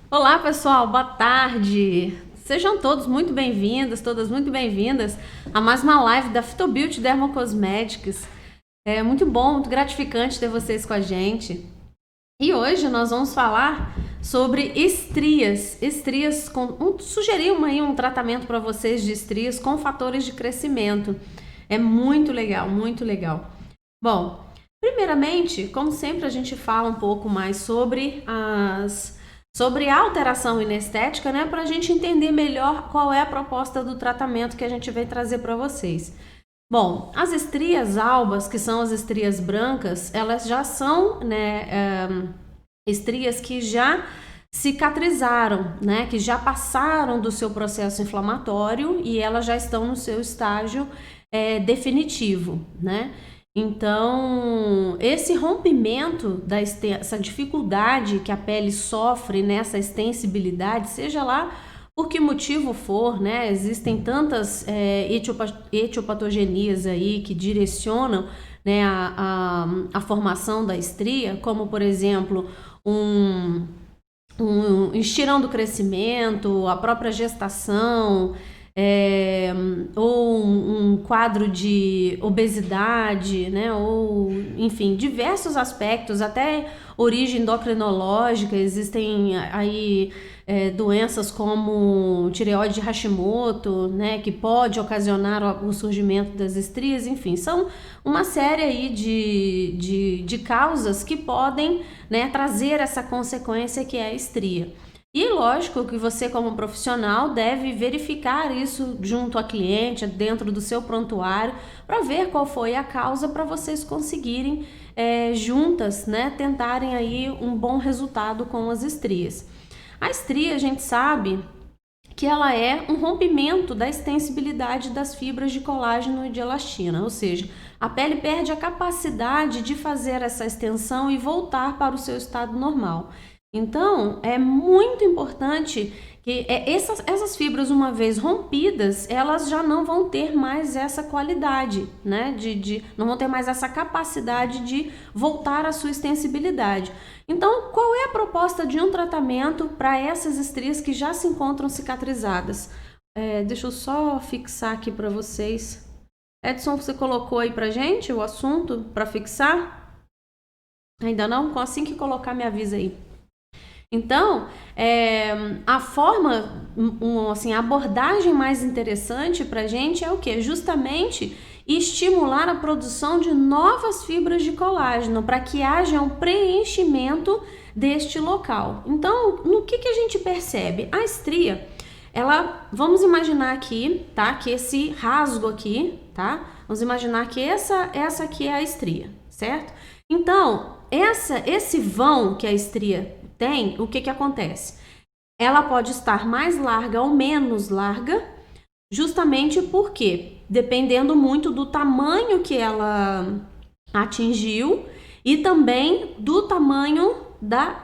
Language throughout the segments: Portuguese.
Olá, pessoal, boa tarde. Sejam todos muito bem-vindos, todas muito bem-vindas a mais uma live da Phytobeauty Dermocosmetics. É muito bom, muito gratificante ter vocês com a gente. E hoje nós vamos falar sobre estrias. Sugerir um tratamento para vocês de estrias com fatores de crescimento. É muito legal, muito legal. Bom, primeiramente, como sempre, a gente fala um pouco mais sobre a alteração inestética, né, para a gente entender melhor qual é a proposta do tratamento que a gente vai trazer para vocês. Bom, as estrias albas, que são as estrias brancas, elas já são, né, estrias que já cicatrizaram, né, que já passaram do seu processo inflamatório e elas já estão no seu estágio definitivo, né? Então, esse rompimento, essa dificuldade que a pele sofre nessa extensibilidade, seja lá por que motivo for, né? Existem tantas etiopatogenias aí que direcionam, né, a formação da estria, como, por exemplo, um estirão do crescimento, a própria gestação, ou um quadro de obesidade, né? Ou, enfim, diversos aspectos, até origem endocrinológica, existem aí doenças como tireoide de Hashimoto, né? Que pode ocasionar o surgimento das estrias, enfim, são uma série aí de causas que podem, né, trazer essa consequência que é a estria. E lógico que você, como profissional, deve verificar isso junto a cliente, dentro do seu prontuário, para ver qual foi a causa, para vocês conseguirem juntas, né, tentarem aí um bom resultado com as estrias. A estria, a gente sabe que ela é um rompimento da extensibilidade das fibras de colágeno e de elastina, ou seja, a pele perde a capacidade de fazer essa extensão e voltar para o seu estado normal. Então, é muito importante que essas fibras, uma vez rompidas, elas já não vão ter mais essa qualidade, né? Não vão ter mais essa capacidade de voltar à sua extensibilidade. Então, qual é a proposta de um tratamento para essas estrias que já se encontram cicatrizadas? Deixa eu só fixar aqui para vocês. Edson, você colocou aí pra gente o assunto para fixar? Ainda não? Assim que colocar, me avisa aí. Então, a forma, assim, a abordagem mais interessante para a gente é o que? Justamente estimular a produção de novas fibras de colágeno para que haja um preenchimento deste local. Então, no que a gente percebe? A estria, vamos imaginar aqui, tá? Que esse rasgo aqui, tá? Vamos imaginar que essa aqui é a estria, certo? Então, esse vão que a estria tem, o que acontece? Ela pode estar mais larga ou menos larga, justamente porque, dependendo muito do tamanho que ela atingiu e também do tamanho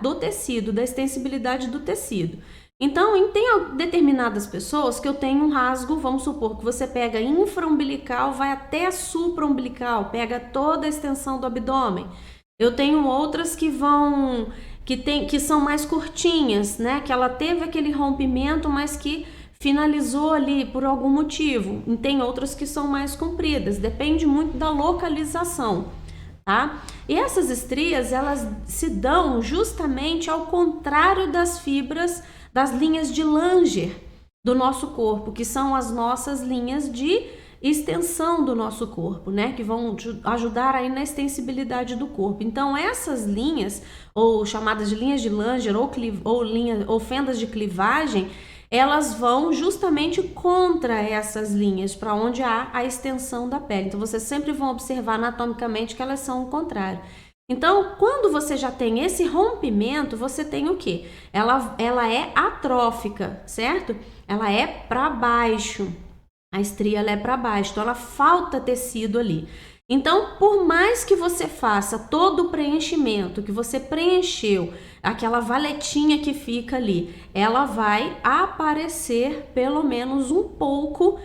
do tecido, da extensibilidade do tecido. Então, tem determinadas pessoas que eu tenho um rasgo, vamos supor que você pega infraumbilical, vai até supraumbilical, pega toda a extensão do abdômen. Eu tenho outras que são mais curtinhas, né? Que ela teve aquele rompimento, mas que finalizou ali por algum motivo. E tem outras que são mais compridas, depende muito da localização, tá? E essas estrias, elas se dão justamente ao contrário das fibras das linhas de Langer do nosso corpo, que são as nossas linhas de extensão do nosso corpo, né, que vão ajudar aí na extensibilidade do corpo. Então, essas linhas, ou chamadas de linhas de Langer ou fendas de clivagem, elas vão justamente contra essas linhas, para onde há a extensão da pele. Então, vocês sempre vão observar anatomicamente que elas são o contrário. Então, quando você já tem esse rompimento, você tem o quê? Ela é atrófica, certo? Ela é para baixo. A estria ela é para baixo, então ela falta tecido ali. Então, por mais que você faça todo o preenchimento, que você preencheu, aquela valetinha que fica ali, ela vai aparecer pelo menos um pouco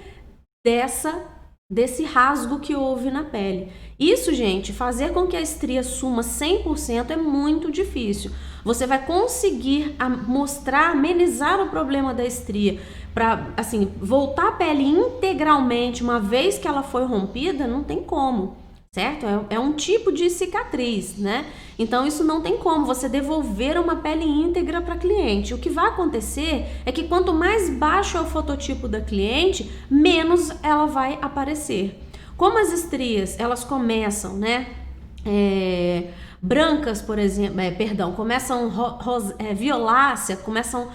dessa desse rasgo que houve na pele. Isso, gente, fazer com que a estria suma 100% é muito difícil. Você vai conseguir mostrar, amenizar o problema da estria, para assim, voltar a pele integralmente uma vez que ela foi rompida, não tem como, certo? É um tipo de cicatriz, né? Então isso não tem como você devolver uma pele íntegra para cliente. O que vai acontecer é que quanto mais baixo é o fototipo da cliente, menos ela vai aparecer. Como as estrias, elas começam, né, brancas, por exemplo, começam violácea, começam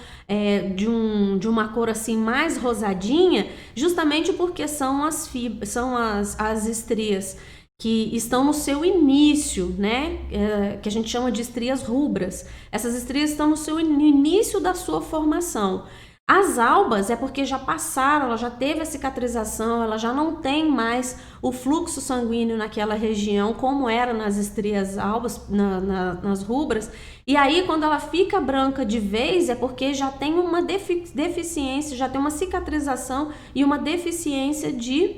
de uma cor assim mais rosadinha, justamente porque são as estrias que estão no seu início, né, que a gente chama de estrias rubras. Essas estrias estão no início da sua formação. As albas é porque já passaram, ela já teve a cicatrização, ela já não tem mais o fluxo sanguíneo naquela região como era nas estrias albas, nas rubras. E aí quando ela fica branca de vez é porque já tem uma deficiência, já tem uma cicatrização e uma deficiência de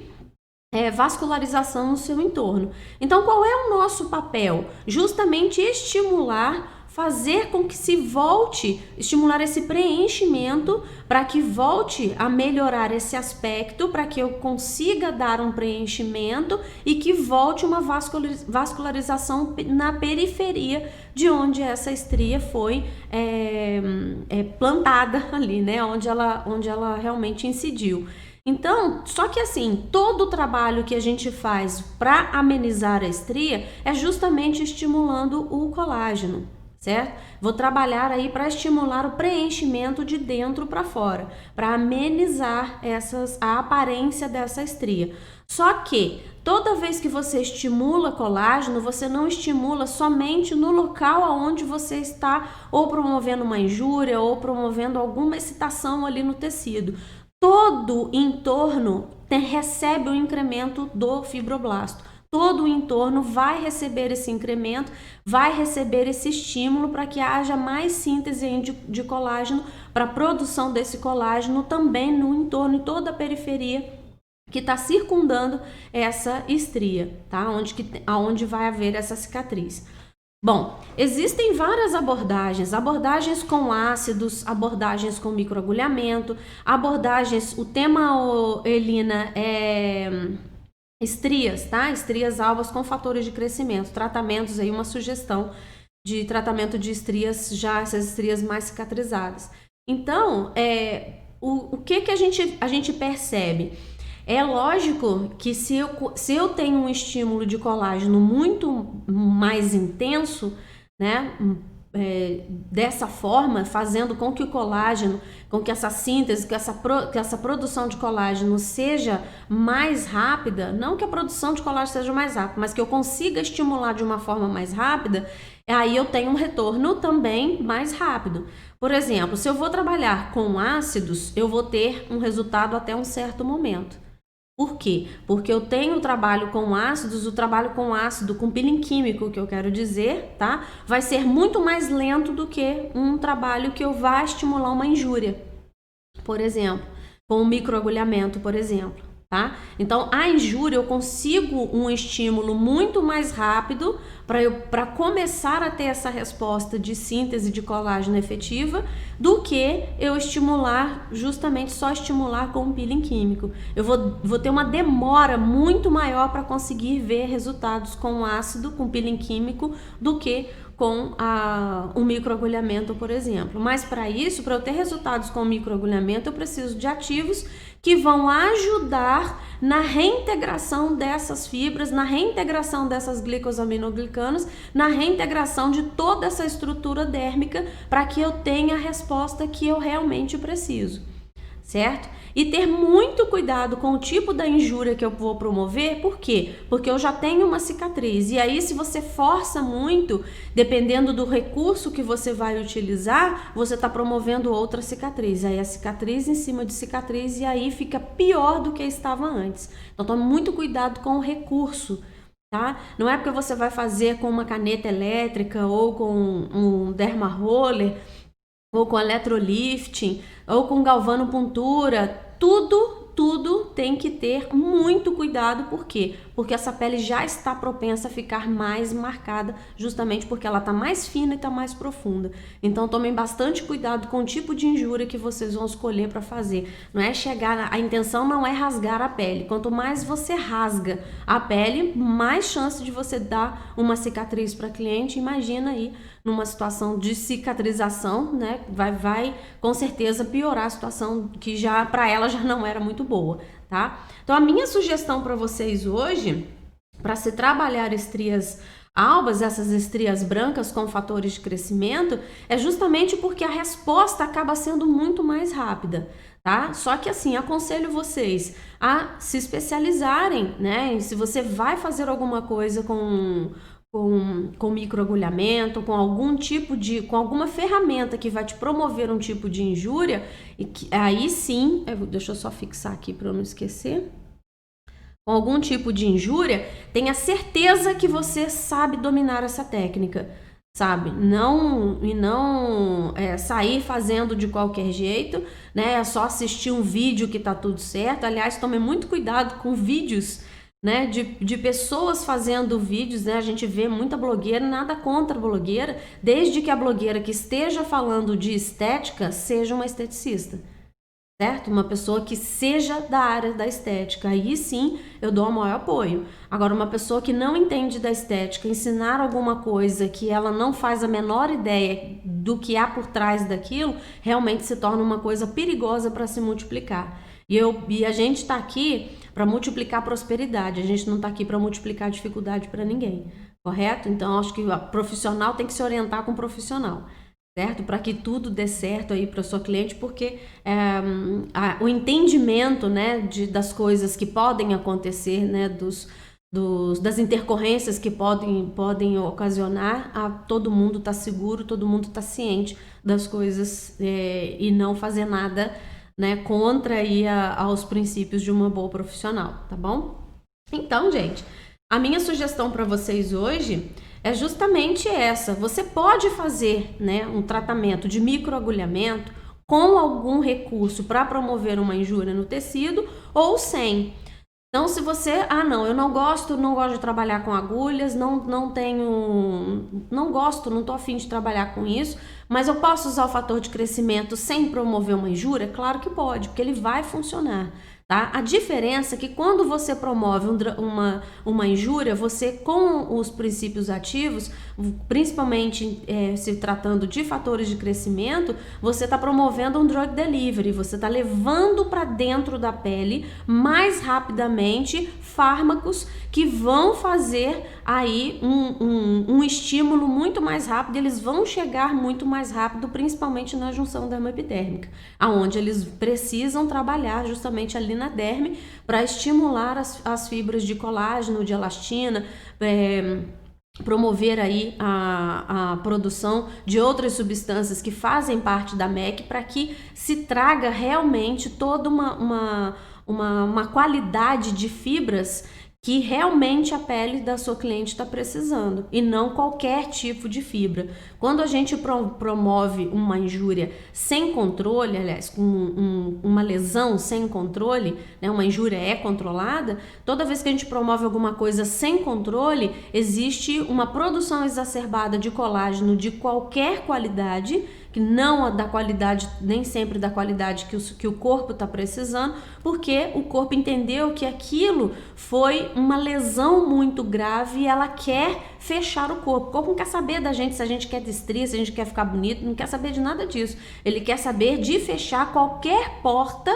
vascularização no seu entorno. Então qual é o nosso papel? Justamente estimular, fazer com que se volte, estimular esse preenchimento para que volte a melhorar esse aspecto, para que eu consiga dar um preenchimento e que volte uma vascularização na periferia de onde essa estria foi plantada ali, né? Onde ela realmente incidiu. Então, só que assim, todo o trabalho que a gente faz para amenizar a estria é justamente estimulando o colágeno, certo? Vou trabalhar aí para estimular o preenchimento de dentro para fora, para amenizar a aparência dessa estria. Só que toda vez que você estimula colágeno, você não estimula somente no local onde você está ou promovendo uma injúria ou promovendo alguma excitação ali no tecido. Todo entorno recebe o incremento do fibroblasto. Todo o entorno vai receber esse incremento, vai receber esse estímulo para que haja mais síntese de colágeno, para a produção desse colágeno também no entorno, em toda a periferia que está circundando essa estria, tá? Onde vai haver essa cicatriz. Bom, existem várias abordagens com ácidos, abordagens com microagulhamento, o tema, Elina, é estrias, tá? Estrias albas com fatores de crescimento, tratamentos aí, uma sugestão de tratamento de estrias, já essas estrias mais cicatrizadas. Então, o que a gente percebe? É lógico que se eu tenho um estímulo de colágeno muito mais intenso, né, dessa forma, fazendo com que o colágeno, com que essa síntese, que essa produção de colágeno seja mais rápida, não que a produção de colágeno seja mais rápida, mas que eu consiga estimular de uma forma mais rápida, aí eu tenho um retorno também mais rápido. Por exemplo, se eu vou trabalhar com ácidos, eu vou ter um resultado até um certo momento. Por quê? Porque eu tenho trabalho com ácidos, o trabalho com ácido, com peeling químico, que eu quero dizer, tá? Vai ser muito mais lento do que um trabalho que eu vá estimular uma injúria, por exemplo, com um microagulhamento, por exemplo, tá? Então, a injúria eu consigo um estímulo muito mais rápido para começar a ter essa resposta de síntese de colágeno efetiva do que eu só estimular com um peeling químico. Eu vou ter uma demora muito maior para conseguir ver resultados com ácido, com peeling químico, do que com um microagulhamento, por exemplo. Mas para isso, para eu ter resultados com microagulhamento, eu preciso de ativos que vão ajudar na reintegração dessas fibras, na reintegração dessas glicosaminoglicanas, na reintegração de toda essa estrutura dérmica para que eu tenha a resposta que eu realmente preciso, certo? E ter muito cuidado com o tipo da injúria que eu vou promover, por quê? Porque eu já tenho uma cicatriz, e aí se você força muito, dependendo do recurso que você vai utilizar, você está promovendo outra cicatriz, aí a cicatriz em cima de cicatriz, e aí fica pior do que estava antes. Então tome muito cuidado com o recurso, tá? Não é porque você vai fazer com uma caneta elétrica, ou com um derma roller, ou com electrolifting, ou com galvanopuntura, tudo tudo tem que ter muito cuidado. Por quê? Porque essa pele já está propensa a ficar mais marcada, justamente porque ela está mais fina e está mais profunda. Então tomem bastante cuidado com o tipo de injúria que vocês vão escolher para fazer. Não é chegar, a intenção não é rasgar a pele. Quanto mais você rasga a pele, mais chance de você dar uma cicatriz para cliente. Imagina aí numa situação de cicatrização, né? Vai com certeza piorar a situação que já para ela já não era muito boa, tá? Então a minha sugestão para vocês hoje, para se trabalhar estrias albas, essas estrias brancas com fatores de crescimento, é justamente porque a resposta acaba sendo muito mais rápida, tá? Só que assim, aconselho vocês a se especializarem, né? E se você vai fazer alguma coisa com microagulhamento, com algum tipo de, com alguma ferramenta que vai te promover um tipo de injúria, e que, aí sim, deixa eu só fixar aqui para eu não esquecer, com algum tipo de injúria, tenha certeza que você sabe dominar essa técnica, sabe? Não sair fazendo de qualquer jeito, né? É só assistir um vídeo que tá tudo certo. Aliás, tome muito cuidado com vídeos, né, de pessoas fazendo vídeos, né? A gente vê muita blogueira, nada contra a blogueira, desde que a blogueira que esteja falando de estética seja uma esteticista, certo? Uma pessoa que seja da área da estética, aí sim eu dou o maior apoio. Agora, uma pessoa que não entende da estética, ensinar alguma coisa que ela não faz a menor ideia do que há por trás daquilo, realmente se torna uma coisa perigosa para se multiplicar. E a gente está aqui para multiplicar prosperidade, a gente não está aqui para multiplicar dificuldade para ninguém, correto? Então, acho que a profissional tem que se orientar com o profissional, certo? Para que tudo dê certo aí para sua cliente, porque o entendimento, né, das coisas que podem acontecer, né, das intercorrências que podem ocasionar, a todo mundo tá seguro, todo mundo tá ciente das coisas e não fazer nada, né, contra aí aos princípios de uma boa profissional, tá bom? Então, gente, a minha sugestão para vocês hoje é justamente essa. Você pode fazer, né, um tratamento de microagulhamento com algum recurso para promover uma injúria no tecido ou sem. Então, se você, eu não gosto de trabalhar com agulhas, não tô a fim de trabalhar com isso, mas eu posso usar o fator de crescimento sem promover uma injúria? Claro que pode, porque ele vai funcionar, tá? A diferença é que quando você promove uma injúria, você com os princípios ativos, principalmente se tratando de fatores de crescimento, você está promovendo um drug delivery, você está levando para dentro da pele mais rapidamente fármacos que vão fazer aí um estímulo muito mais rápido, eles vão chegar muito mais rápido, principalmente na junção dermoepidérmica, aonde eles precisam trabalhar justamente ali na derme para estimular as fibras de colágeno, de elastina, promover aí a produção de outras substâncias que fazem parte da MEC para que se traga realmente toda uma qualidade de fibras que realmente a pele da sua cliente está precisando e não qualquer tipo de fibra. Quando a gente promove uma injúria sem controle, aliás, uma lesão sem controle, né, uma injúria é controlada, toda vez que a gente promove alguma coisa sem controle, existe uma produção exacerbada de colágeno de qualquer qualidade, que não da qualidade, nem sempre da qualidade que o corpo está precisando, porque o corpo entendeu que aquilo foi uma lesão muito grave e ela quer fechar o corpo. O corpo não quer saber da gente se a gente quer ter estria, se a gente quer ficar bonito, não quer saber de nada disso. Ele quer saber de fechar qualquer porta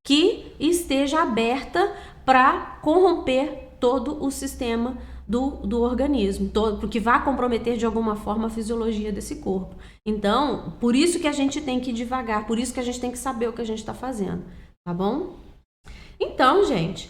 que esteja aberta para corromper todo o sistema do organismo, porque vai comprometer de alguma forma a fisiologia desse corpo. Então, por isso que a gente tem que ir devagar, por isso que a gente tem que saber o que a gente está fazendo, tá bom? Então, gente,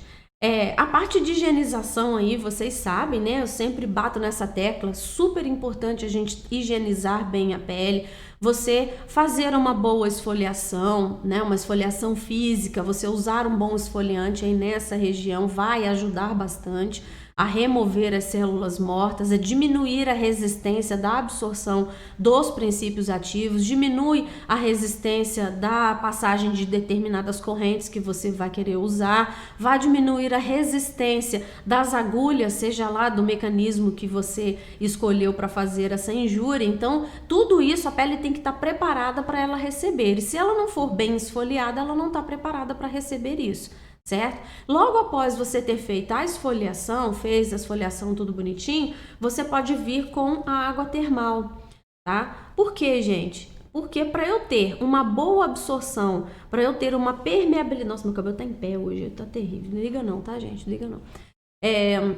a parte de higienização aí, vocês sabem, né? Eu sempre bato nessa tecla, super importante a gente higienizar bem a pele, você fazer uma boa esfoliação, né? Uma esfoliação física, você usar um bom esfoliante aí nessa região vai ajudar bastante. a remover as células mortas, a diminuir a resistência da absorção dos princípios ativos, diminui a resistência da passagem de determinadas correntes que você vai querer usar, vai diminuir a resistência das agulhas, seja lá do mecanismo que você escolheu para fazer essa injúria. Então, tudo isso a pele tem que estar preparada para ela receber. E se ela não for bem esfoliada, ela não está preparada para receber isso, certo? Logo após você ter feito a esfoliação, fez a esfoliação tudo bonitinho, você pode vir com a água termal, tá? Por quê, gente? Porque para eu ter uma boa absorção, para eu ter uma permeabilidade... Nossa, meu cabelo tá em pé hoje, tá terrível. Não liga não, tá, gente? Não liga não.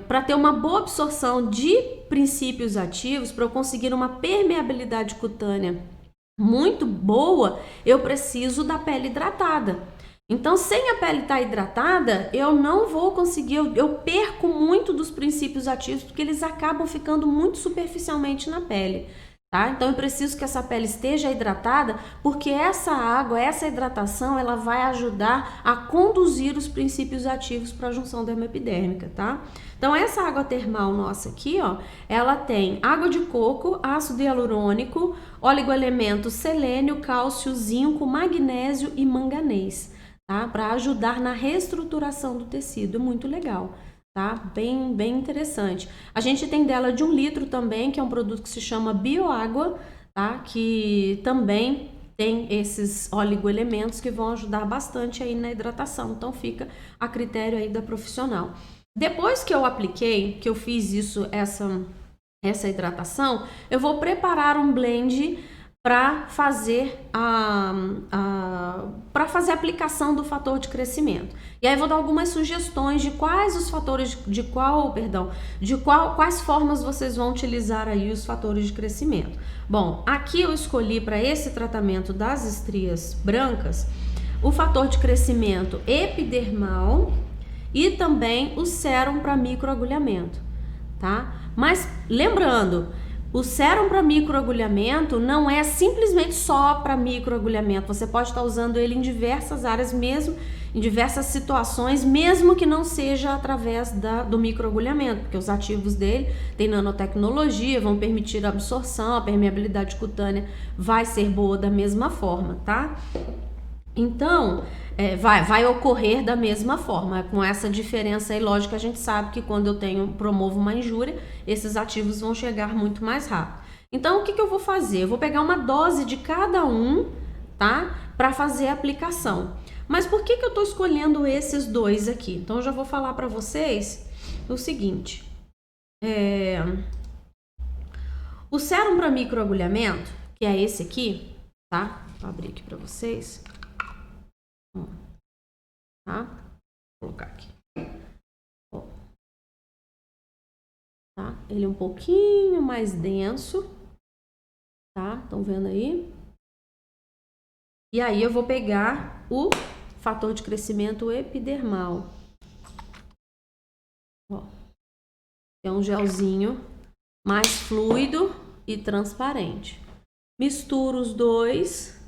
Para ter uma boa absorção de princípios ativos, para eu conseguir uma permeabilidade cutânea muito boa, eu preciso da pele hidratada. Então, sem a pele estar hidratada, eu não vou conseguir, eu perco muito dos princípios ativos, porque eles acabam ficando muito superficialmente na pele. Tá? Então eu preciso que essa pele esteja hidratada, porque essa água, essa hidratação, ela vai ajudar a conduzir os princípios ativos para a junção dermoepidérmica, tá? Então essa água termal nossa aqui, ó, ela tem água de coco, ácido hialurônico, oligoelementos selênio, cálcio, zinco, magnésio e manganês, tá? Para ajudar na reestruturação do tecido, muito legal. Tá? Bem interessante. A gente tem dela de 1 litro também, que é um produto que se chama Bioágua, tá? Que também tem esses oligoelementos que vão ajudar bastante aí na hidratação. Então fica a critério aí da profissional. Depois que eu apliquei, que eu fiz isso, essa hidratação, eu vou preparar um blend para fazer a aplicação do fator de crescimento. E aí vou dar algumas sugestões de quais os fatores, quais formas vocês vão utilizar aí os fatores de crescimento. Bom, aqui eu escolhi para esse tratamento das estrias brancas o fator de crescimento epidermal e também o sérum para microagulhamento, tá? Mas lembrando, o sérum para microagulhamento não é simplesmente só para microagulhamento. Você pode estar usando ele em diversas áreas, mesmo em diversas situações, mesmo que não seja através do microagulhamento, porque os ativos dele têm nanotecnologia, vão permitir a absorção, a permeabilidade cutânea vai ser boa da mesma forma, tá? Então, vai ocorrer da mesma forma, com essa diferença aí, lógico, a gente sabe que quando eu promovo uma injúria, esses ativos vão chegar muito mais rápido. Então, o que eu vou fazer? Eu vou pegar uma dose de cada um, tá? Para fazer a aplicação. Mas por que eu tô escolhendo esses dois aqui? Então, eu já vou falar para vocês o seguinte. O sérum para microagulhamento, que é esse aqui, tá? Vou abrir aqui para vocês. Tá? Vou colocar aqui. Ó. Tá? Ele é um pouquinho mais denso, tá? Estão vendo aí? E aí eu vou pegar o fator de crescimento epidermal. Ó. É um gelzinho mais fluido e transparente. Misturo os dois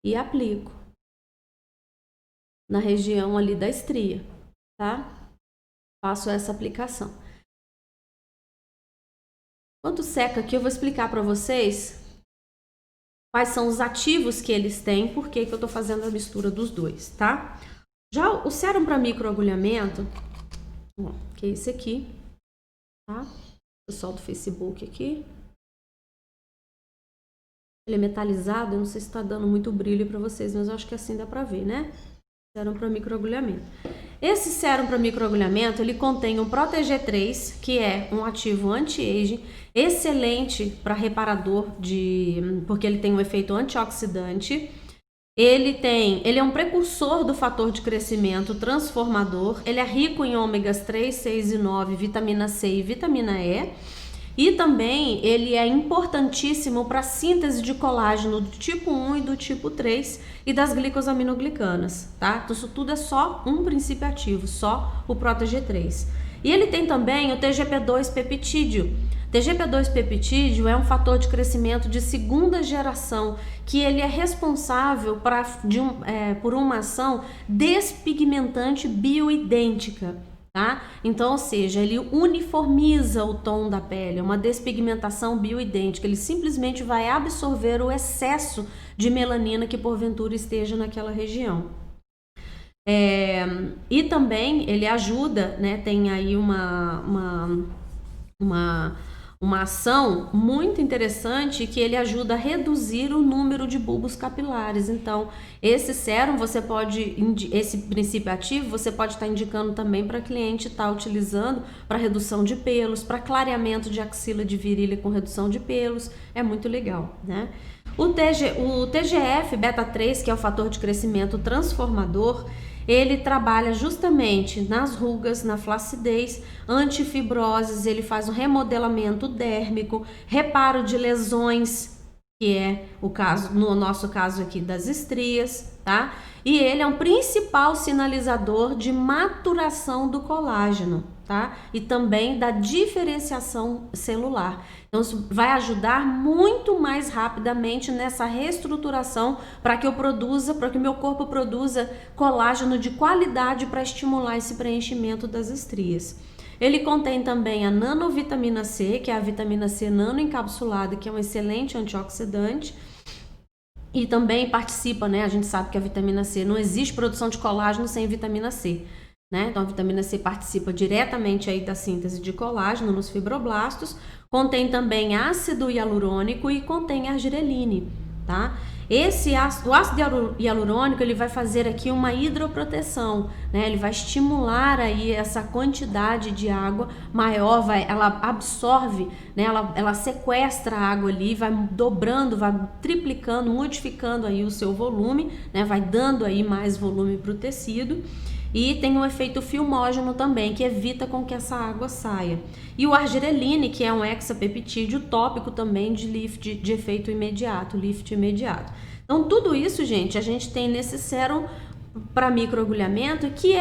e aplico na região ali da estria, tá? Faço essa aplicação. Enquanto seca aqui, eu vou explicar para vocês quais são os ativos que eles têm, por que eu tô fazendo a mistura dos dois, tá? Já o sérum para microagulhamento, que é esse aqui, tá? Pessoal do Facebook aqui. Ele é metalizado, eu não sei se está dando muito brilho para vocês, mas eu acho que assim dá para ver, né? Sérum para microagulhamento. Esse sérum para microagulhamento, ele contém um Protege3, que é um ativo anti-aging, excelente para reparador porque ele tem um efeito antioxidante. Ele é um precursor do fator de crescimento transformador. Ele é rico em ômegas 3, 6 e 9, vitamina C e vitamina E. E também ele é importantíssimo para a síntese de colágeno do tipo 1 e do tipo 3 e das glicosaminoglicanas, tá? Então isso tudo é só um princípio ativo, só o Protege3. E ele tem também o TGP2 peptídeo. TGP2 peptídeo é um fator de crescimento de segunda geração, que ele é responsável por uma ação despigmentante bioidêntica. tá? Então, ou seja, ele uniformiza o tom da pele, é uma despigmentação bioidêntica, ele simplesmente vai absorver o excesso de melanina que porventura esteja naquela região. E também ele ajuda, né? Tem aí uma ação muito interessante que ele ajuda a reduzir o número de bulbos capilares. Então, esse sérum você pode, esse princípio ativo, você pode estar indicando também para cliente estar utilizando para redução de pelos, para clareamento de axila de virilha com redução de pelos. É muito legal, né? O TGF beta 3, que é o fator de crescimento transformador, ele trabalha justamente nas rugas, na flacidez, antifibroses, ele faz um remodelamento dérmico, reparo de lesões, que é o caso, no nosso caso aqui, das estrias, tá? E ele é um principal sinalizador de maturação do colágeno, tá? E também da diferenciação celular. Então, isso vai ajudar muito mais rapidamente nessa reestruturação para que o meu corpo produza colágeno de qualidade para estimular esse preenchimento das estrias. Ele contém também a nanovitamina C, que é a vitamina C nanoencapsulada, que é um excelente antioxidante. E também participa, né? A gente sabe que a vitamina C, não existe produção de colágeno sem vitamina C, né? Então a vitamina C participa diretamente aí da síntese de colágeno nos fibroblastos. Contém também ácido hialurônico e contém argireline, tá? O ácido hialurônico, ele vai fazer aqui uma hidroproteção, né? Ele vai estimular aí essa quantidade de água maior, ela absorve, né? Ela sequestra a água ali, vai dobrando, vai triplicando, modificando aí o seu volume, né? Vai dando aí mais volume para o tecido. E tem um efeito filmógeno também, que evita com que essa água saia. E o argireline, que é um hexapeptídeo tópico também de lift, de efeito imediato, lift imediato. Então, tudo isso, gente, a gente tem nesse sérum para microagulhamento, que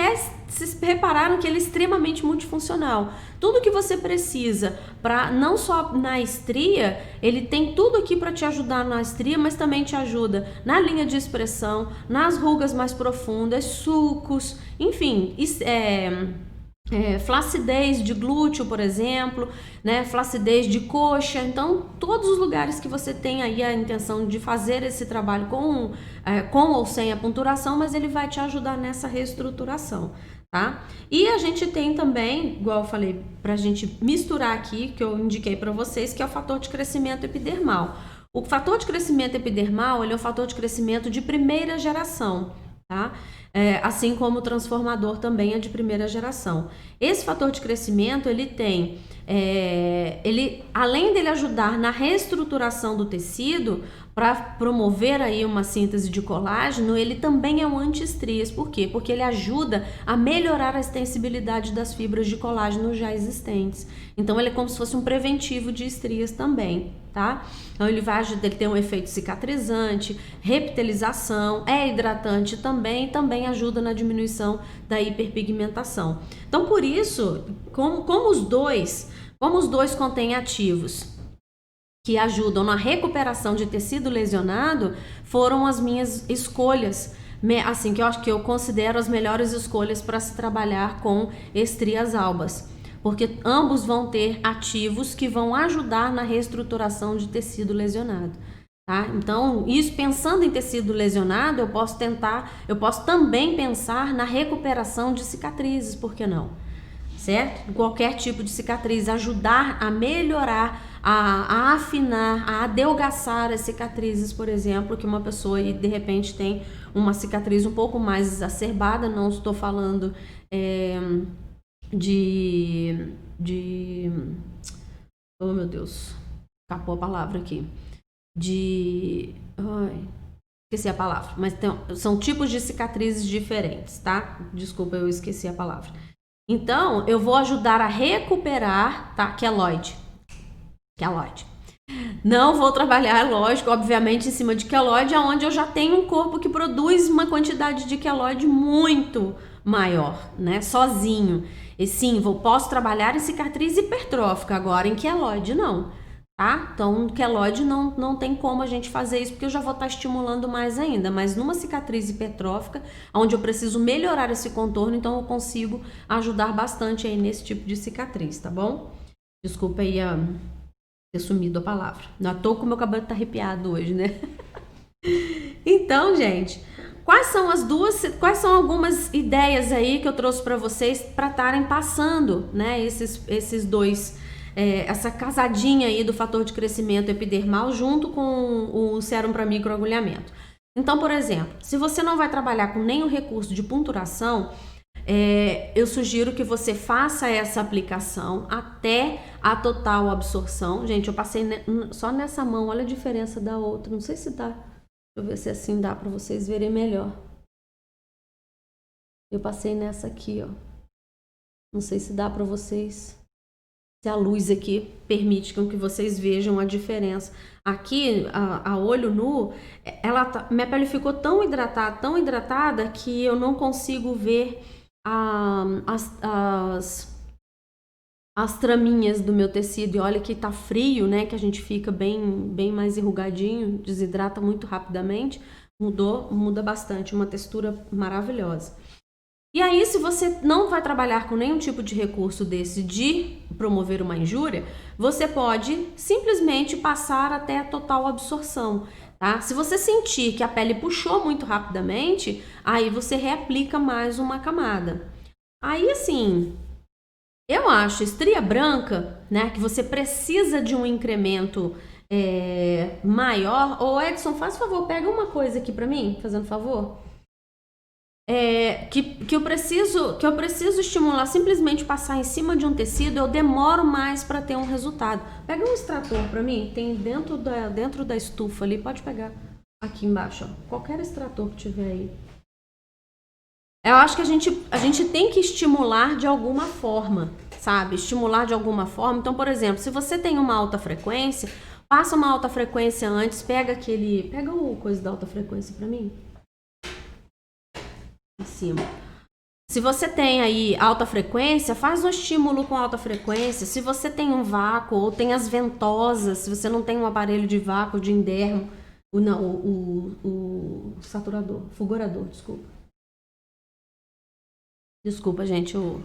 vocês repararam que ele é extremamente multifuncional. Tudo que você precisa para não só na estria, ele tem tudo aqui para te ajudar na estria, mas também te ajuda na linha de expressão, nas rugas mais profundas, sulcos, enfim, flacidez de glúteo, por exemplo, né? Flacidez de coxa. Então, todos os lugares que você tem aí a intenção de fazer esse trabalho com ou sem a punturação, mas ele vai te ajudar nessa reestruturação, tá? E a gente tem também, igual eu falei, pra gente misturar aqui, que eu indiquei para vocês, que é o fator de crescimento epidermal. O fator de crescimento epidermal, ele é um fator de crescimento de primeira geração, tá? Assim como o transformador também é de primeira geração. Esse fator de crescimento, ele tem, além dele ajudar na reestruturação do tecido, para promover aí uma síntese de colágeno, ele também é um anti-estrias. Por quê? Porque ele ajuda a melhorar a extensibilidade das fibras de colágeno já existentes. Então, ele é como se fosse um preventivo de estrias também, tá? Então, ele tem um efeito cicatrizante, reptilização, é hidratante também ajuda na diminuição da hiperpigmentação. Então, por isso, como os dois contêm ativos que ajudam na recuperação de tecido lesionado, foram as minhas escolhas, assim, que eu considero as melhores escolhas para se trabalhar com estrias albas, porque ambos vão ter ativos que vão ajudar na reestruturação de tecido lesionado, tá? Então, isso, pensando em tecido lesionado, eu posso também pensar na recuperação de cicatrizes, por que não? Certo? Qualquer tipo de cicatriz, ajudar a melhorar, a afinar, a adelgaçar as cicatrizes, por exemplo, que uma pessoa de repente tem uma cicatriz um pouco mais exacerbada, não estou falando oh meu Deus, escapou a palavra aqui, esqueci a palavra, mas são tipos de cicatrizes diferentes, tá? Desculpa, eu esqueci a palavra. Então, eu vou ajudar a recuperar, tá? Queloide. Não vou trabalhar, lógico, obviamente, em cima de queloide, onde eu já tenho um corpo que produz uma quantidade de queloide muito maior, né? Sozinho. E sim, posso trabalhar em cicatriz hipertrófica, agora em queloide não. tá? Então, no queloide não tem como a gente fazer isso, porque eu já vou estar estimulando mais ainda, mas numa cicatriz hipertrófica, onde eu preciso melhorar esse contorno, então eu consigo ajudar bastante aí nesse tipo de cicatriz, tá bom? Desculpa aí ter sumido a palavra. Não tô com meu cabelo tá arrepiado hoje, né? Então, gente, quais são algumas ideias aí que eu trouxe para vocês para estarem passando, né, esses dois, essa casadinha aí do fator de crescimento epidermal junto com o sérum para microagulhamento. Então, por exemplo, se você não vai trabalhar com nenhum recurso de punturação, eu sugiro que você faça essa aplicação até a total absorção. Gente, eu passei só nessa mão, olha a diferença da outra, não sei se dá. Deixa eu ver se assim dá para vocês verem melhor. Eu passei nessa aqui, ó. Não sei se dá para vocês, se a luz aqui permite que vocês vejam a diferença. Aqui, a olho nu, minha pele ficou tão hidratada que eu não consigo ver as traminhas do meu tecido. E olha que tá frio, né, que a gente fica bem mais enrugadinho, desidrata muito rapidamente. Muda bastante, uma textura maravilhosa. E aí, se você não vai trabalhar com nenhum tipo de recurso desse de promover uma injúria, você pode simplesmente passar até a total absorção, tá? Se você sentir que a pele puxou muito rapidamente, aí você reaplica mais uma camada. Aí, assim, eu acho estria branca, né, que você precisa de um incremento maior. Ô Edson, faz favor, pega uma coisa aqui pra mim, fazendo favor. Que eu preciso estimular, simplesmente passar em cima de um tecido, eu demoro mais para ter um resultado. Pega um extrator para mim, tem dentro da estufa ali, pode pegar aqui embaixo, ó, qualquer extrator que tiver aí. Eu acho que a gente tem que estimular de alguma forma, sabe? Estimular de alguma forma. Então, por exemplo, se você tem uma alta frequência, passa uma alta frequência antes, pega o coisa da alta frequência para mim. Em cima. Se você tem aí alta frequência, faz um estímulo com alta frequência. Se você tem um vácuo ou tem as ventosas, se você não tem um aparelho de vácuo, de endermo, o saturador, fulgurador, desculpa, gente, eu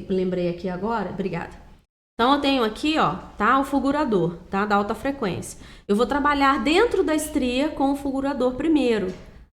lembrei aqui agora, obrigada. Então eu tenho aqui, ó, tá, o fulgurador, tá, da alta frequência. Eu vou trabalhar dentro da estria com o fulgurador primeiro.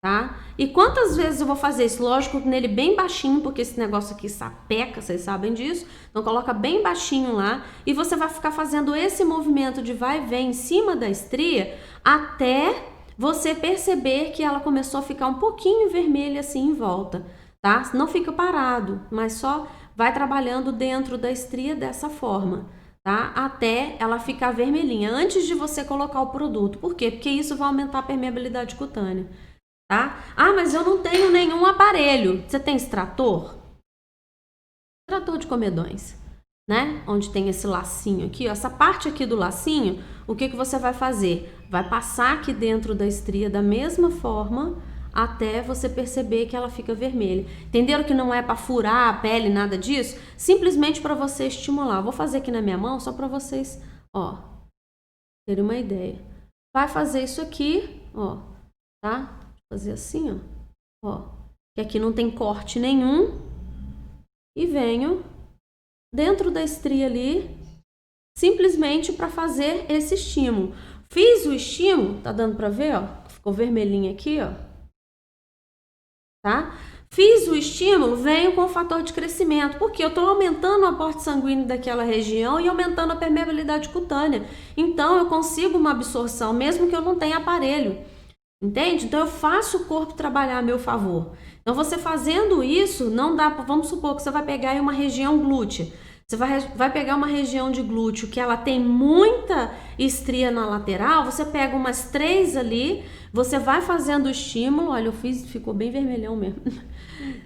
Tá? E quantas vezes eu vou fazer isso? Lógico, nele bem baixinho, porque esse negócio aqui sapeca, vocês sabem disso. Então coloca bem baixinho lá e você vai ficar fazendo esse movimento de vai e vem em cima da estria até você perceber que ela começou a ficar um pouquinho vermelha assim em volta, tá? Não fica parado, mas só vai trabalhando dentro da estria dessa forma, tá? Até ela ficar vermelhinha, antes de você colocar o produto. Por quê? Porque isso vai aumentar a permeabilidade cutânea. Tá? Ah, mas eu não tenho nenhum aparelho. Você tem extrator? Extrator de comedões, né? Onde tem esse lacinho aqui, ó, essa parte aqui do lacinho, o que você vai fazer? Vai passar aqui dentro da estria da mesma forma até você perceber que ela fica vermelha. Entenderam que não é para furar a pele, nada disso? Simplesmente para você estimular. Vou fazer aqui na minha mão só para vocês, ó, terem uma ideia. Vai fazer isso aqui, ó, tá? Fazer assim, ó, que aqui não tem corte nenhum, e venho dentro da estria ali, simplesmente para fazer esse estímulo. Fiz o estímulo, tá dando para ver, ó, ficou vermelhinho aqui, ó, tá? Fiz o estímulo, venho com o fator de crescimento, porque eu estou aumentando o aporte sanguíneo daquela região e aumentando a permeabilidade cutânea. Então, eu consigo uma absorção, mesmo que eu não tenha aparelho. Entende? Então eu faço o corpo trabalhar a meu favor. Então você fazendo isso, não dá, vamos supor que você vai pegar aí uma região glútea. Você vai pegar uma região de glúteo que ela tem muita estria na lateral, você pega umas 3 ali, você vai fazendo o estímulo, olha, eu fiz, ficou bem vermelhão mesmo.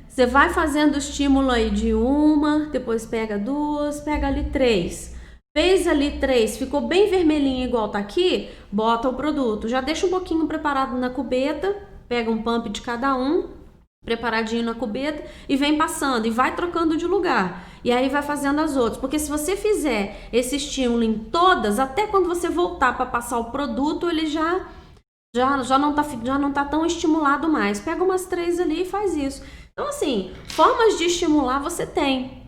Você vai fazendo o estímulo aí de uma, depois pega 2, pega ali 3. Fez ali 3, ficou bem vermelhinho igual tá aqui, bota o produto. Já deixa um pouquinho preparado na cubeta, pega um pump de cada um, preparadinho na cubeta e vem passando e vai trocando de lugar. e aí vai fazendo as outras. Porque se você fizer esse estímulo em todas, até quando você voltar para passar o produto, ele já não tá tão estimulado mais. Pega umas 3 ali e faz isso. Então, assim, formas de estimular você tem,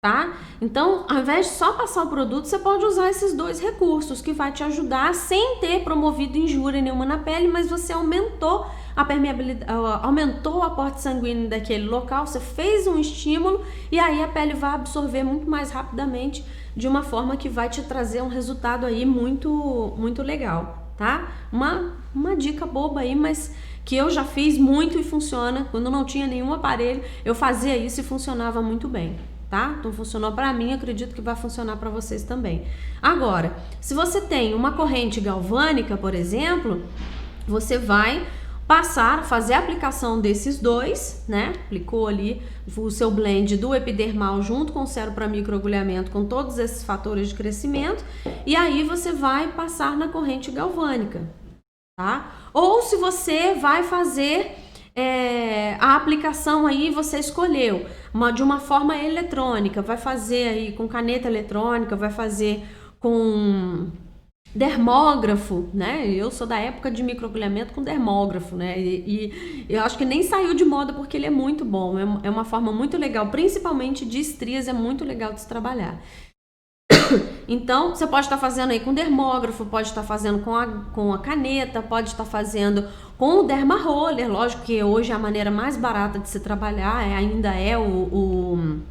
tá? Então, ao invés de só passar o produto, você pode usar esses 2 recursos que vai te ajudar sem ter promovido injúria nenhuma na pele, mas você aumentou a permeabilidade, aumentou o aporte sanguíneo daquele local, você fez um estímulo e aí a pele vai absorver muito mais rapidamente, de uma forma que vai te trazer um resultado aí muito, muito legal, tá? Uma dica boba aí, mas que eu já fiz muito e funciona. Quando não tinha nenhum aparelho, eu fazia isso e funcionava muito bem, tá? Então funcionou para mim, acredito que vai funcionar para vocês também. Agora, se você tem uma corrente galvânica, por exemplo, você vai fazer a aplicação desses 2, né? Aplicou ali o seu blend do epidermal junto com o sérum para microagulhamento, com todos esses fatores de crescimento, e aí você vai passar na corrente galvânica, tá? Ou se você vai fazer a aplicação aí, você escolheu de uma forma eletrônica, vai fazer aí com caneta eletrônica, vai fazer com dermógrafo, né? Eu sou da época de microagulhamento com dermógrafo, né? E eu acho que nem saiu de moda porque ele é muito bom, é uma forma muito legal, principalmente de estrias, é muito legal de se trabalhar. Então, você pode estar fazendo aí com dermógrafo, pode estar fazendo com a caneta, pode estar fazendo com o derma roller. Lógico que hoje a maneira mais barata de se trabalhar ainda é o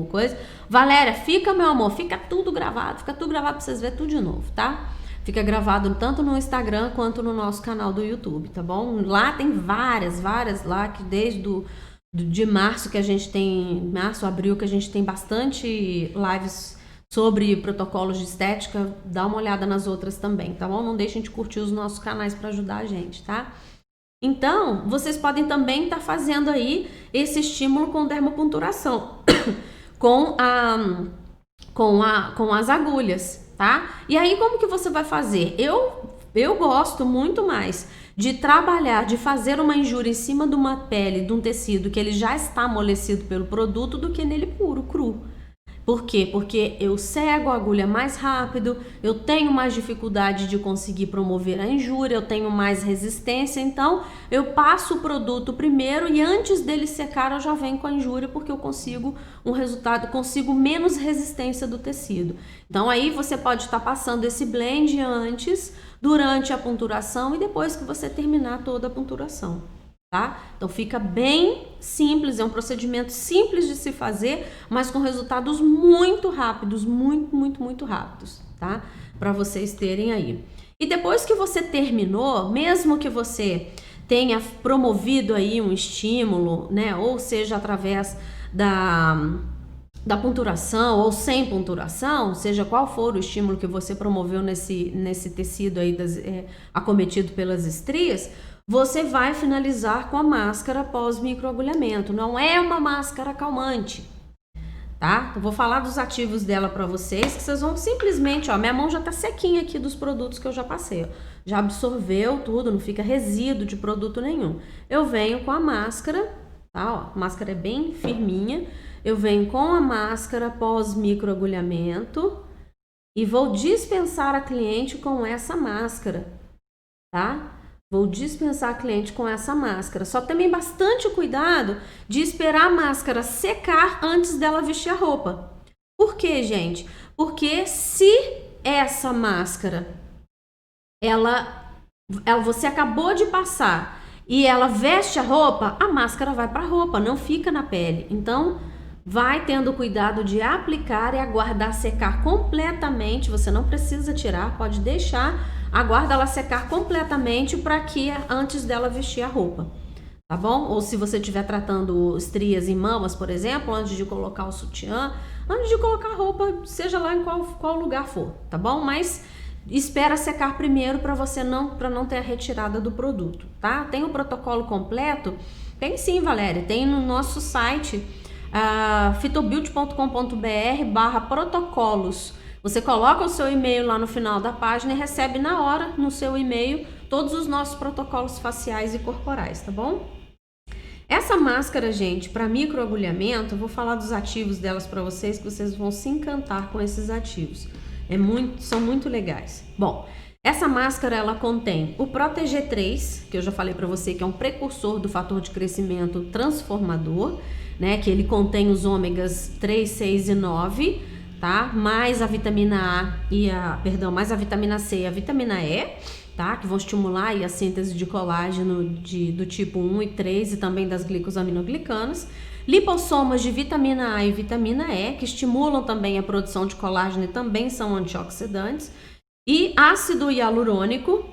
coisa. Valéria, meu amor, fica tudo gravado pra vocês verem tudo de novo, tá? Fica gravado tanto no Instagram quanto no nosso canal do YouTube, tá bom? Lá tem várias lá, que desde de março que a gente tem, abril, que a gente tem bastante lives sobre protocolos de estética. Dá uma olhada nas outras também, tá bom? Não deixem de curtir os nossos canais para ajudar a gente, tá? Então, vocês podem também estar fazendo aí esse estímulo com dermopunturação, com as agulhas, tá? E aí, como que você vai fazer? Eu gosto muito mais de trabalhar, de fazer uma injúria em cima de uma pele, de um tecido que ele já está amolecido pelo produto, do que nele cru. Por quê? Porque eu cego a agulha mais rápido, eu tenho mais dificuldade de conseguir promover a injúria, eu tenho mais resistência, então eu passo o produto primeiro e antes dele secar eu já venho com a injúria, porque eu consigo consigo menos resistência do tecido. Então aí você pode estar passando esse blend antes, durante a punturação e depois que você terminar toda a punturação. Tá? Então fica bem simples, é um procedimento simples de se fazer, mas com resultados muito rápidos, muito rápidos, tá? Para vocês terem aí. E depois que você terminou, mesmo que você tenha promovido aí um estímulo, né? Ou seja, através da punturação ou sem punturação, seja qual for o estímulo que você promoveu nesse tecido aí acometido pelas estrias, você vai finalizar com a máscara pós-microagulhamento. Não é uma máscara calmante, tá? Eu vou falar dos ativos dela para vocês, que vocês vão simplesmente, ó, minha mão já tá sequinha aqui dos produtos que eu já passei, ó. Já absorveu tudo, não fica resíduo de produto nenhum. Eu venho com a máscara, tá? Ó, a máscara é bem firminha. Eu venho com a máscara pós-microagulhamento e vou dispensar a cliente com essa máscara, tá? Vou dispensar a cliente com essa máscara. Só também bastante cuidado de esperar a máscara secar antes dela vestir a roupa. Por quê, gente? Porque se essa máscara, você acabou de passar e ela veste a roupa, a máscara vai para a roupa, não fica na pele. Então, vai tendo cuidado de aplicar e aguardar secar completamente. Você não precisa tirar, pode deixar. Aguarda ela secar completamente para que antes dela vestir a roupa, tá bom? Ou se você estiver tratando estrias em mamas, por exemplo, antes de colocar o sutiã, antes de colocar a roupa, seja lá em qual lugar for, tá bom? Mas espera secar primeiro para não ter a retirada do produto, tá? Tem o protocolo completo? Tem sim, Valéria, tem no nosso site fitobuild.com.br/protocolos. Você coloca o seu e-mail lá no final da página e recebe na hora no seu e-mail todos os nossos protocolos faciais e corporais, tá bom? Essa máscara, gente, para microagulhamento, eu vou falar dos ativos delas para vocês, que vocês vão se encantar com esses ativos. São muito legais. Bom, essa máscara ela contém o Protege 3, que eu já falei para você que é um precursor do fator de crescimento transformador, né? Que ele contém os ômegas 3, 6 e 9, tá? Mais a vitamina mais a vitamina C e a vitamina E, tá? Que vão estimular aí a síntese de colágeno do tipo 1 e 3 e também das glicosaminoglicanas. Lipossomas de vitamina A e vitamina E, que estimulam também a produção de colágeno e também são antioxidantes. E ácido hialurônico,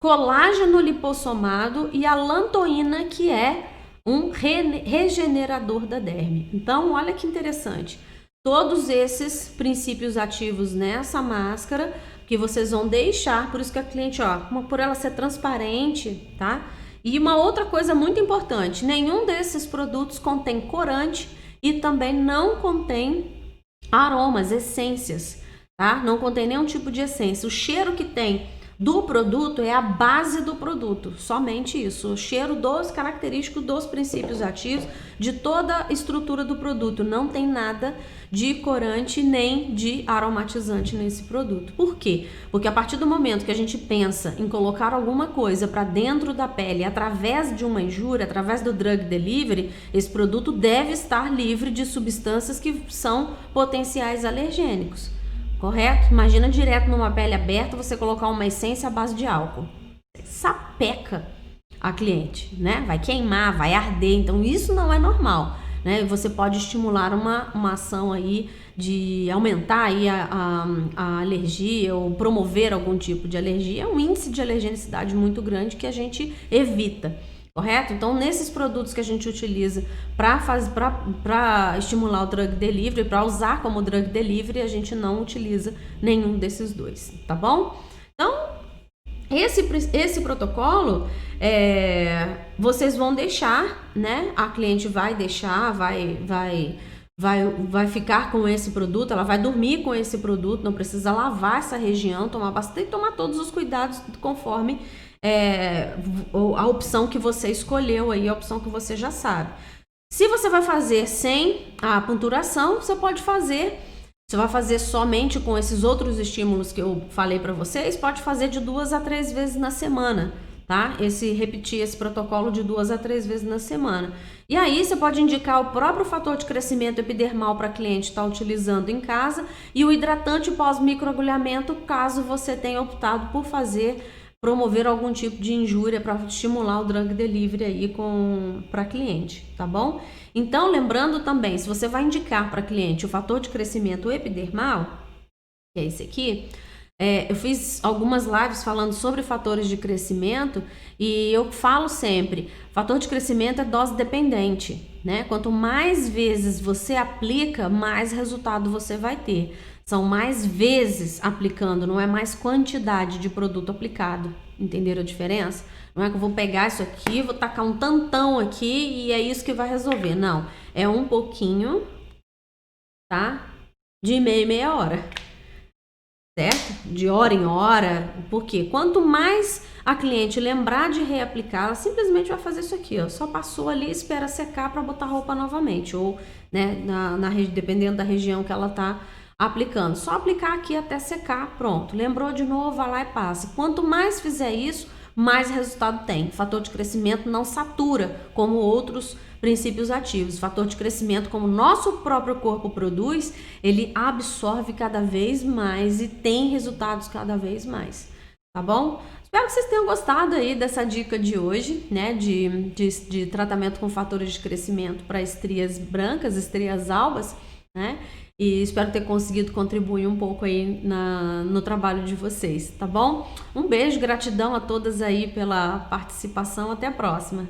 colágeno lipossomado e a lantoína, que é um regenerador da derme. Então, olha que interessante. Todos esses princípios ativos nessa máscara que vocês vão deixar, por isso que a cliente, ó, por ela ser transparente, tá? E uma outra coisa muito importante, nenhum desses produtos contém corante e também não contém aromas, essências, tá? Não contém nenhum tipo de essência. O cheiro que tem do produto é a base do produto, somente isso. O cheiro característico dos princípios ativos, de toda a estrutura do produto. Não tem nada de corante nem de aromatizante nesse produto. Por quê? Porque a partir do momento que a gente pensa em colocar alguma coisa para dentro da pele através de uma injúria, através do drug delivery, esse produto deve estar livre de substâncias que são potenciais alergênicos. Correto? Imagina direto numa pele aberta você colocar uma essência à base de álcool. Sapeca a cliente, né? Vai queimar, vai arder. Então isso não é normal, né? Você pode estimular uma ação aí de aumentar aí a alergia ou promover algum tipo de alergia. É um índice de alergenicidade muito grande que a gente evita. Correto? Então, nesses produtos que a gente utiliza para estimular o drug delivery, para usar como drug delivery, a gente não utiliza nenhum desses dois, tá bom? Então, esse protocolo, vocês vão deixar, né? A cliente vai deixar, vai ficar com esse produto, ela vai dormir com esse produto, não precisa lavar essa região, tomar bastante, tomar todos os cuidados conforme a opção que você escolheu aí, a opção que você já sabe. Se você vai fazer sem a punturação, você pode fazer, você vai fazer somente com esses outros estímulos que eu falei para vocês, pode fazer de 2 a 3 vezes na semana, tá? Repetir esse protocolo de 2 a 3 vezes na semana. E aí você pode indicar o próprio fator de crescimento epidermal para a cliente estar utilizando em casa e o hidratante pós-microagulhamento, caso você tenha optado por promover algum tipo de injúria para estimular o drug delivery aí para cliente, tá bom? Então, lembrando também, se você vai indicar para cliente o fator de crescimento epidermal, que é esse aqui, eu fiz algumas lives falando sobre fatores de crescimento e eu falo sempre, fator de crescimento é dose dependente, né? Quanto mais vezes você aplica, mais resultado você vai ter. São mais vezes aplicando, não é mais quantidade de produto aplicado. Entenderam a diferença? Não é que eu vou pegar isso aqui, vou tacar um tantão aqui e é isso que vai resolver. Não, é um pouquinho, tá? De meia em meia hora. Certo? De hora em hora. Porque quanto mais a cliente lembrar de reaplicar, ela simplesmente vai fazer isso aqui, ó. Só passou ali, espera secar para botar a roupa novamente. Ou, né, dependendo da região que ela tá aplicando. Só aplicar aqui até secar, pronto. Lembrou de novo, vai lá e passa. Quanto mais fizer isso, mais resultado tem. O fator de crescimento não satura como outros princípios ativos. O fator de crescimento, como o nosso próprio corpo produz, ele absorve cada vez mais e tem resultados cada vez mais. Tá bom? Espero que vocês tenham gostado aí dessa dica de hoje, né? De tratamento com fatores de crescimento para estrias brancas, estrias albas, né? E espero ter conseguido contribuir um pouco aí no trabalho de vocês, tá bom? Um beijo, gratidão a todas aí pela participação, até a próxima.